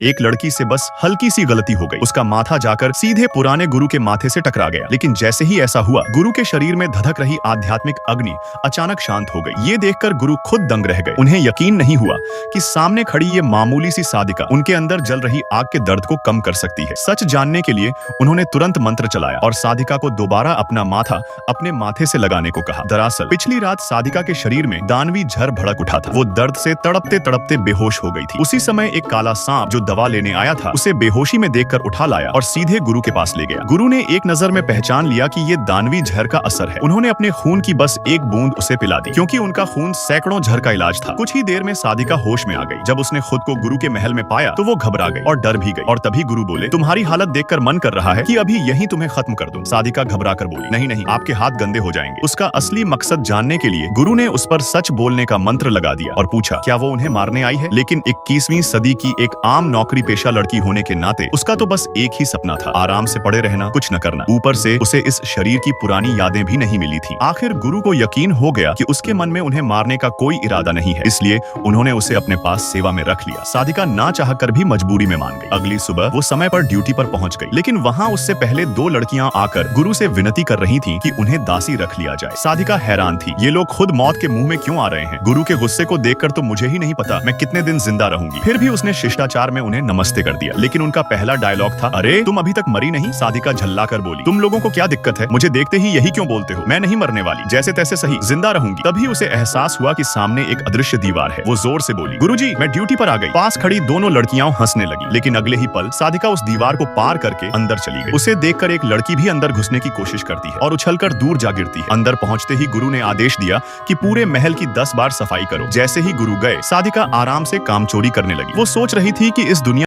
एक लड़की से बस हल्की सी गलती हो गई। उसका माथा जाकर सीधे पुराने गुरु के माथे से टकरा गया। लेकिन जैसे ही ऐसा हुआ, गुरु के शरीर में धधक रही आध्यात्मिक अग्नि अचानक शांत हो गई। ये देखकर गुरु खुद दंग रह गए। उन्हें यकीन नहीं हुआ कि सामने खड़ी ये मामूली सी साधिका उनके अंदर जल रही आग के दर्द को कम कर सकती है। सच जानने के लिए उन्होंने तुरंत मंत्र चलाया और साधिका को दोबारा अपना माथा अपने माथे से लगाने को कहा। दरअसल पिछली रात साधिका के शरीर में दानवी झर भड़क उठा था। वो दर्द से तड़पते तड़पते बेहोश हो गई थी। उसी समय एक काला सांप जो दवा लेने आया था उसे बेहोशी में देखकर उठा लाया और सीधे गुरु के पास ले गया। गुरु ने एक नजर में पहचान लिया कि ये दानवी झर का असर है। उन्होंने अपने खून की बस एक बूंद उसे पिला दी, क्योंकि उनका खून सैकड़ों झर का इलाज था। कुछ ही देर में साधिका होश में आ गई। जब उसने खुद को गुरु के महल में पाया तो वो घबरा गई और डर भी गई। और तभी गुरु बोले, तुम्हारी हालत देखकर मन कर रहा है कि अभी यहीं तुम्हें खत्म कर दूं। साधिका घबरा कर बोली, नहीं नहीं, आपके हाथ गंदे हो जाएंगे। उसका असली मकसद जानने के लिए गुरु ने उस पर सच बोलने का मंत्र लगा दिया और पूछा, क्या वो उन्हें मारने आई है? लेकिन 21वीं सदी की एक आम नौकरी पेशा लड़की होने के नाते उसका तो बस एक ही सपना था, आराम से पड़े रहना, कुछ न करना। ऊपर से उसे इस शरीर की पुरानी यादें भी नहीं मिली थी। आखिर गुरु को यकीन हो गया कि उसके मन में उन्हें मारने का कोई इरादा नहीं है, इसलिए उन्होंने उसे अपने पास सेवा में रख लिया। साधिका ना चाहकर भी मजबूरी में मान गई। अगली सुबह वो समय पर ड्यूटी पर पहुंच गई, लेकिन वहां उससे पहले दो लड़कियां आकर गुरु से विनती कर रही थीं कि उन्हें दासी रख लिया जाए। साधिका हैरान थी, ये लोग खुद मौत के मुंह में क्यों आ रहे हैं? गुरु के गुस्से को देखकर तो मुझे ही नहीं पता मैं कितने दिन जिंदा रहूंगी। फिर भी उसने शिष्टाचार में उन्हें नमस्ते कर दिया। लेकिन उनका पहला डायलॉग था, अरे तुम अभी तक मरी नहीं? साधिका झल्लाकर बोली, तुम लोगों को क्या दिक्कत है? मुझे देखते ही यही क्यों बोलते हो? मैं नहीं मरने वाली, जैसे तैसे सही, जिंदा रहूंगी। तभी उसे एहसास हुआ कि सामने एक अदृश्य दीवार है। वो जोर से बोली, गुरुजी मैं ड्यूटी पर आ गई। पास खड़ी दोनों लड़कियां हंसने लगी, लेकिन अगले ही पल साधिका उस दीवार को पार करके अंदर चली गई। उसे देखकर एक लड़की भी अंदर घुसने की कोशिश करती है और उछलकर दूर जा गिरती है। अंदर पहुंचते ही गुरु ने आदेश दिया कि पूरे महल की 10 बार सफाई करो। जैसे ही गुरु गए, साधिका आराम से कामचोरी करने लगी। वो सोच रही थी कि इस दुनिया